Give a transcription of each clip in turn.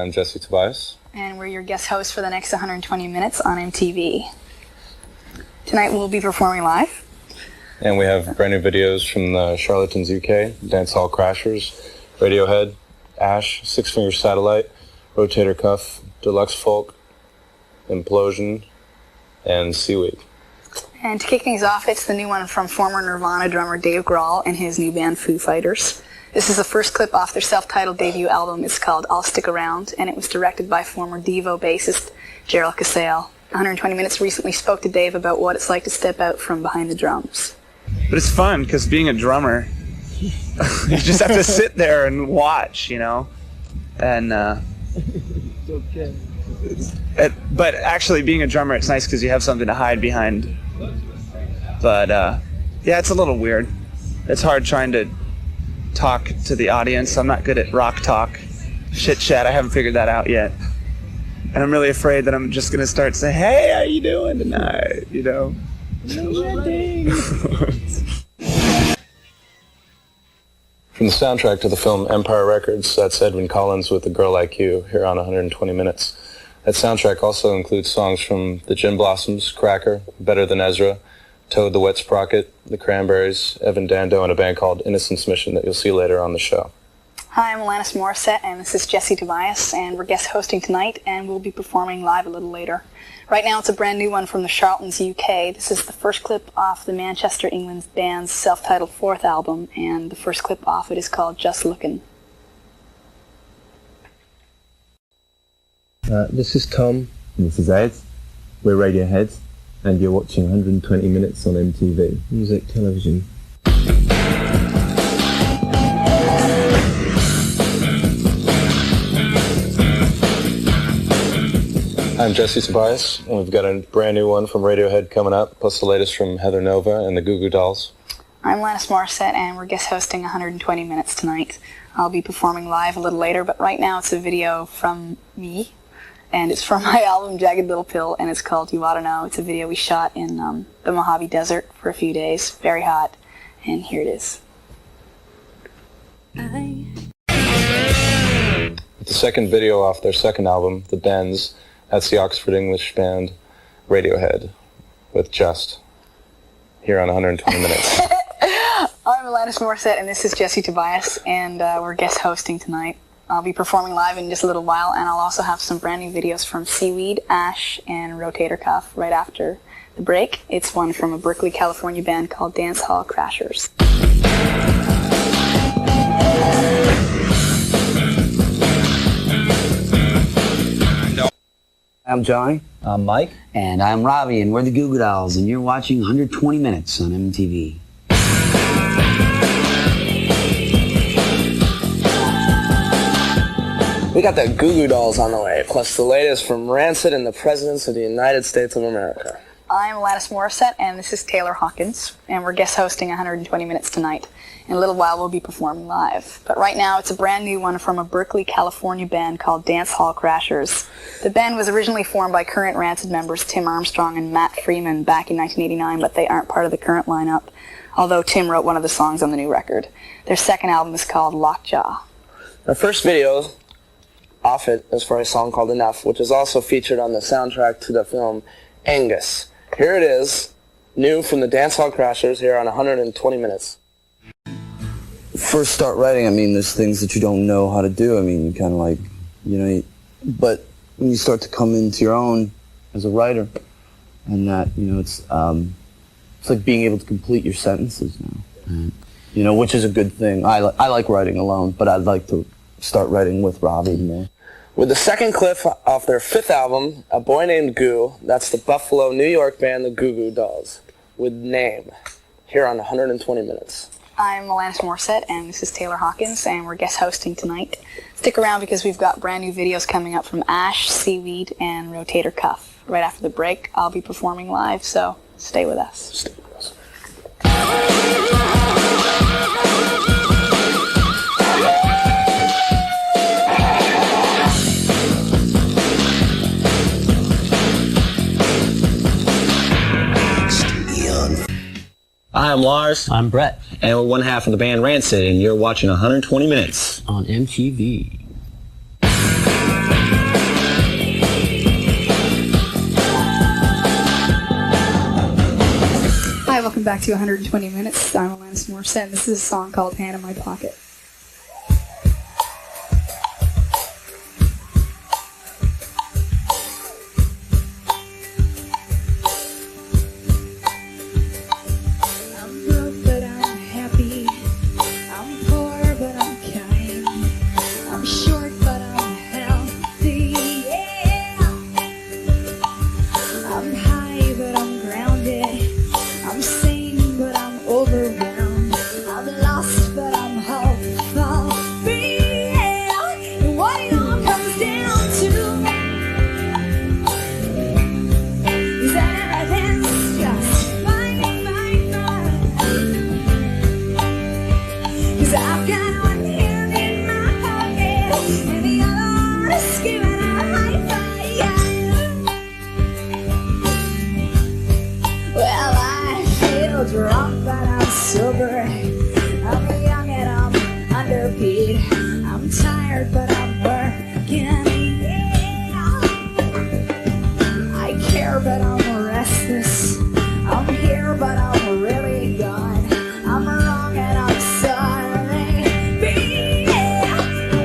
I'm Jesse Tobias. And we're your guest hosts for the next 120 minutes on MTV. Tonight we'll be performing live. And we have brand new videos from the Charlatans UK, Dancehall Crashers, Radiohead, Ash, Six Finger Satellite, Rotator Cuff, Deluxe Folk, Implosion, and Seaweed. And to kick things off, it's the new one from former Nirvana drummer Dave Grohl and his new band Foo Fighters. This is the first clip off their self-titled debut album. It's called I'll Stick Around, and it was directed by former Devo bassist Gerald Casale. 120 Minutes recently spoke to Dave about what it's like to step out from behind the drums. But it's fun, because being a drummer, you just have to sit there and watch, you know? And, but actually being a drummer, it's nice because you have something to hide behind. But, yeah, it's a little weird. It's hard trying to talk to the audience. I'm not good at rock talk, chit chat. I haven't figured that out yet, and I'm really afraid that I'm just gonna start saying, "Hey, how you doing tonight?" You know. From the soundtrack to the film Empire Records, that's Edwyn Collins with A Girl Like You, here on 120 Minutes. That soundtrack also includes songs from the Gin Blossoms, Cracker, Better Than Ezra, Toad the Wet Sprocket, the Cranberries, Evan Dando, and a band called Innocence Mission that you'll see later on the show. Hi, I'm Alanis Morissette, and this is Jesse Tobias, and we're guest hosting tonight, and we'll be performing live a little later. Right now, it's a brand new one from the Charlatans UK. This is the first clip off the Manchester, England band's self-titled fourth album, and the first clip off it is called Just Lookin'. This is Tom. And this is Ed. We're Radiohead, and you're watching 120 Minutes on MTV. Music Television. I'm Jesse Tobias, and we've got a brand new one from Radiohead coming up, plus the latest from Heather Nova and the Goo Goo Dolls. I'm Alanis Morissette, and we're guest hosting 120 Minutes tonight. I'll be performing live a little later, but right now it's a video from me, and it's from my album Jagged Little Pill, and it's called You Oughta Know. It's a video we shot in the Mojave Desert for a few days, very hot, and here it is. With the second video off their second album, The Bends, that's the Oxford English band Radiohead with Just, here on 120 Minutes. I'm Alanis Morissette, and this is Jesse Tobias, and we're guest hosting tonight. I'll be performing live in just a little while, and I'll also have some brand new videos from Seaweed, Ash, and Rotator Cuff right after the break. It's one from a Berkeley, California band called Dancehall Crashers. I'm Johnny. I'm Mike. And I'm Robbie, and we're the Goo Goo Dolls, and you're watching 120 Minutes on MTV. We got the Goo Goo Dolls on the way, plus the latest from Rancid and the Presidents of the United States of America. I'm Alanis Morissette, and this is Taylor Hawkins, and we're guest hosting 120 Minutes tonight. In a little while, we'll be performing live. But right now, it's a brand new one from a Berkeley, California band called Dancehall Crashers. The band was originally formed by current Rancid members Tim Armstrong and Matt Freeman back in 1989, but they aren't part of the current lineup, although Tim wrote one of the songs on the new record. Their second album is called Lockjaw. Our first video off it is for a song called Enough, which is also featured on the soundtrack to the film Angus. Here it is, new from the Dancehall Crashers, here on 120 Minutes. First start writing, I mean, there's things that you don't know how to do. I mean, you kind of like, you know, but when you start to come into your own as a writer, and that, you know, it's like being able to complete your sentences now, you know, which is a good thing. I like writing alone, but I'd like to start writing with Robbie more. With the second clip off their fifth album, A Boy Named Goo, that's the Buffalo, New York band, the Goo Goo Dolls, with Name, here on 120 Minutes. I'm Alanis Morissette, and this is Taylor Hawkins, and we're guest hosting tonight. Stick around because we've got brand new videos coming up from Ash, Seaweed, and Rotator Cuff. Right after the break, I'll be performing live, so stay with us. Stay with us. I'm Lars. I'm Brett. And we're one half of the band Rancid, and you're watching 120 Minutes On MTV. welcome back to 120 Minutes. I'm Alanis Morissette, and this is a song called Hand in My Pocket. I'm broke, but I'm happy. I'm poor, but I'm kind. I'm short, but I'm healthy. Yeah. I'm high, but I'm grounded. I'm sane, but I'm overwhelmed. I'm lost, but I'm hopeful. Yeah. And what it all comes down to is that everything's just fine, fine, fine. 'Cause I've got one hand in my pocket and the other is giving a high five. Well, I feel drunk, but I'm sober. I'm young and I'm underpaid. I'm tired, but I'm working. Yeah. I care, but I'm restless. I'm here, but I'm really gone. I'm wrong and I'm sorry. Yeah.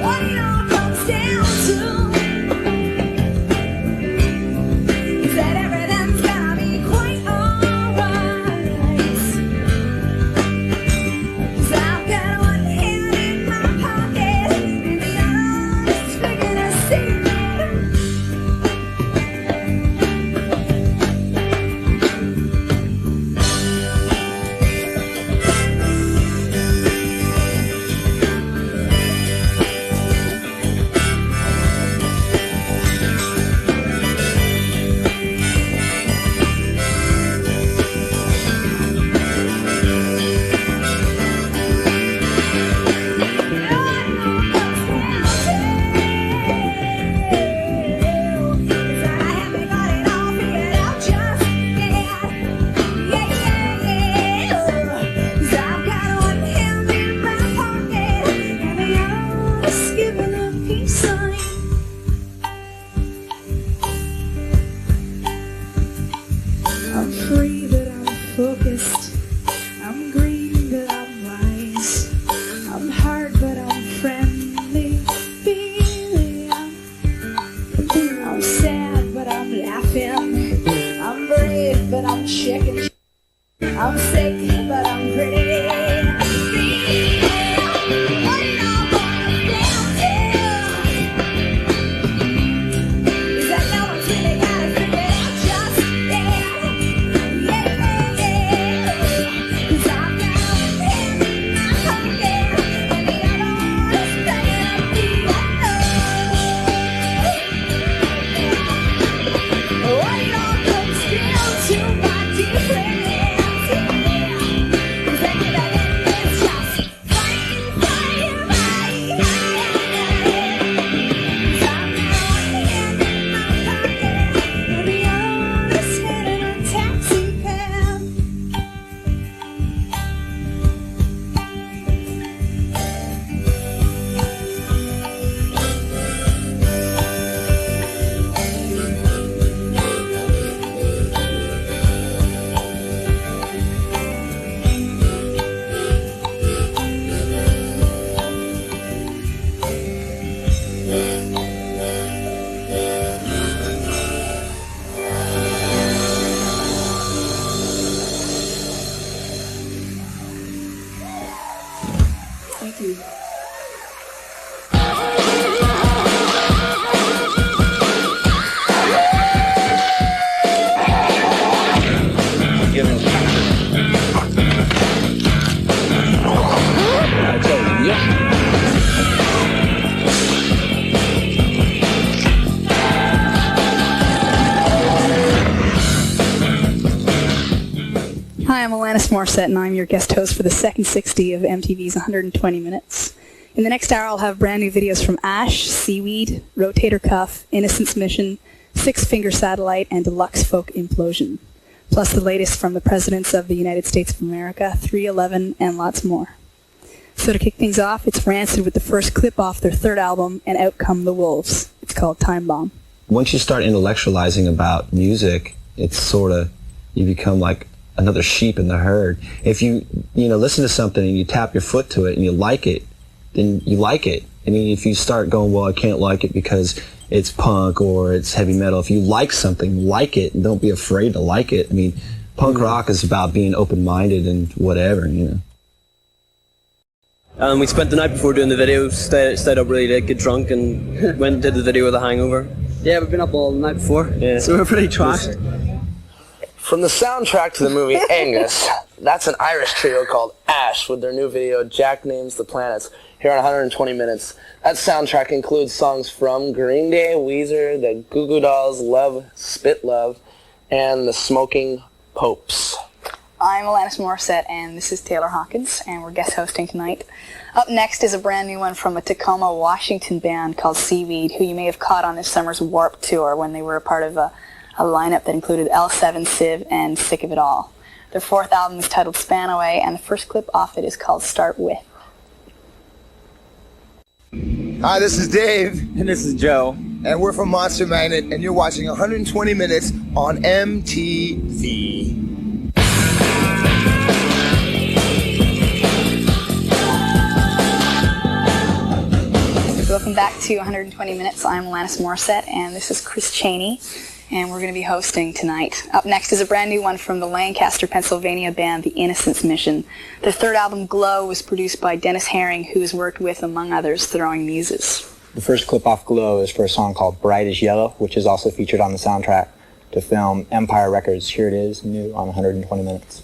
What it all comes down to is that everything's gonna be quite alright. 'Cause I've got one hand in my pocket and the other is speaking a secret. I'm free, but I'm focused. I'm green, but I'm wise. I'm hard, but I'm friendly. I'm sad, but I'm laughing. I'm brave, but I'm chicken. I'm sick, but I'm pretty. What it all boils down to is that no one's really got it figured out just yet. Yeah. 'Cause I've got one hand in my pocket and the other is banging up the What it all comes down to, my dear friends, is that everything is just fine, fine, fine. 'Cause I've got one hand in my pocket and the other is heading a taxi cab. Thank you. Hi, I'm Alanis Morissette, and I'm your guest host for the second 60 of MTV's 120 Minutes. In the next hour, I'll have brand new videos from Ash, Seaweed, Rotator Cuff, Innocence Mission, Six Finger Satellite, and Deluxe Folk Implosion. Plus the latest from the Presidents of the United States of America, 311, and lots more. So to kick things off, it's Rancid with the first clip off their third album, And Out Come the Wolves. It's called Time Bomb. Once you start intellectualizing about music, it's sort of, you become like another sheep in the herd. If you listen to something and you tap your foot to it and you like it, then you like it. I mean, if you start going, well, I can't like it because it's punk or it's heavy metal. If you like something, like it, and don't be afraid to like it. I mean, punk rock is about being open-minded and whatever, We spent the night before doing the video, stayed up really late, get drunk, and went and did the video with a hangover. Yeah, we've been up all the night before, so we're pretty trashed. From the soundtrack to the movie Angus, that's an Irish trio called Ash with their new video Jack Names the Planets, here on 120 Minutes. That soundtrack includes songs from Green Day, Weezer, the Goo Goo Dolls, Love, Spit Love, and the Smoking Popes. I'm Alanis Morissette, and this is Taylor Hawkins, and we're guest hosting tonight. Up next is a brand new one from a Tacoma, Washington band called Seaweed, who you may have caught on this summer's Warped Tour when they were a part of a lineup that included L7, Civ, and Sick of It All. Their fourth album is titled Span Away, and the first clip off it is called Start With. Hi, this is Dave. And this is Joe. And we're from Monster Magnet, and you're watching 120 Minutes on MTV. Welcome back to 120 Minutes. I'm Alanis Morissette, and this is Chris Chaney, and we're going to be hosting tonight. Up next is a brand new one from the Lancaster, Pennsylvania band, The Innocence Mission. Their third album, Glow, was produced by Dennis Herring, who has worked with, among others, Throwing Muses. The first clip off Glow is for a song called Bright as Yellow, which is also featured on the soundtrack to film Empire Records. Here it is, new on 120 Minutes.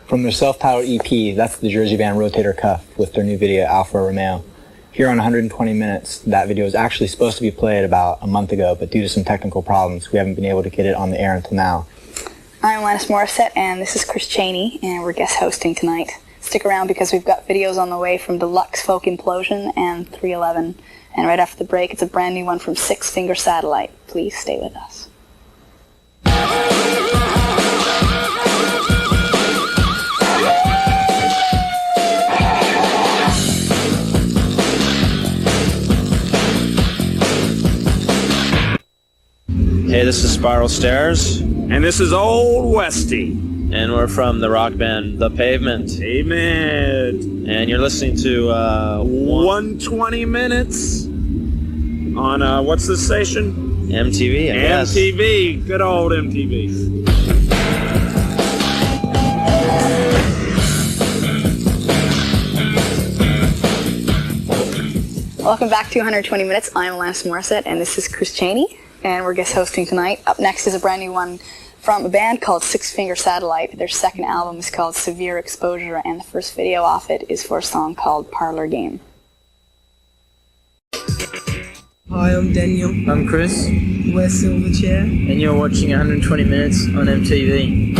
From their self-titled EP, that's the Jersey band Rotator Cuff with their new video, Alfa Romeo. Here on 120 Minutes, that video was actually supposed to be played about a month ago, but due to some technical problems, we haven't been able to get it on the air until now. I'm Alanis Morissette, and this is Chris Chaney, and we're guest hosting tonight. Stick around because we've got videos on the way from Deluxe Folk Implosion and 311. And right after the break, it's a brand new one from Six Finger Satellite. Please stay with us. Hey, this is Spiral Stairs. And this is Old Westy. And we're from the rock band The Pavement. Amen. And you're listening to 120 Minutes on, what's the station? MTV, I guess. MTV. Good old MTV. Welcome back to 120 Minutes. I'm Alanis Morissette, and this is Chris Chaney, and we're guest hosting tonight. Up next is a brand new one from a band called Six Finger Satellite. Their second album is called Severe Exposure, and the first video off it is for a song called Parlor Game. Hi, I'm Daniel. I'm Chris. We're Silverchair. And you're watching 120 Minutes on MTV.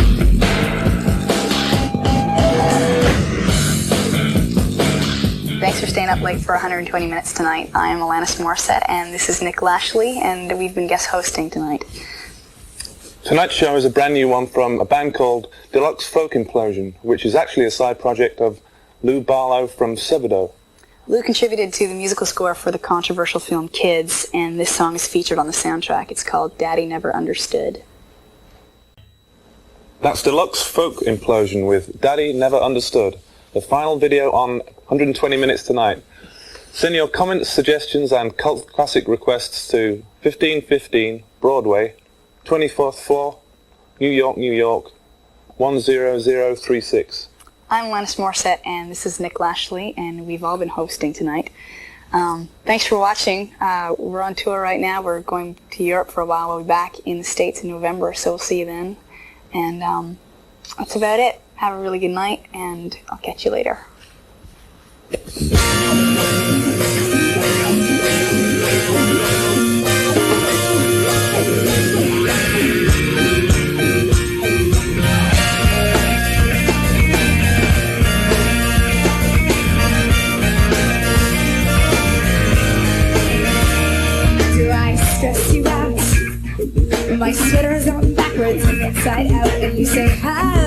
Thanks for staying up late for 120 Minutes tonight. I am Alanis Morissette, and this is Nick Lashley, and we've been guest hosting tonight. Tonight's show is a brand new one from a band called Deluxe Folk Implosion, which is actually a side project of Lou Barlow from Sevedo. Lou contributed to the musical score for the controversial film Kids, and this song is featured on the soundtrack. It's called Daddy Never Understood. That's Deluxe Folk Implosion with Daddy Never Understood, the final video on 120 Minutes tonight. Send your comments, suggestions and cult classic requests to 1515 Broadway, 24th floor, New York, New York, 10036. I'm Alanis Morissette, and this is Nick Lashley, and we've all been hosting tonight. Thanks for watching. We're on tour right now. We're going to Europe for a while. We'll be back in the States in November, so we'll see you then. And that's about it. Have a really good night, and I'll catch you later. Stress you out. My sweater is on backwards, inside out, and you say hi.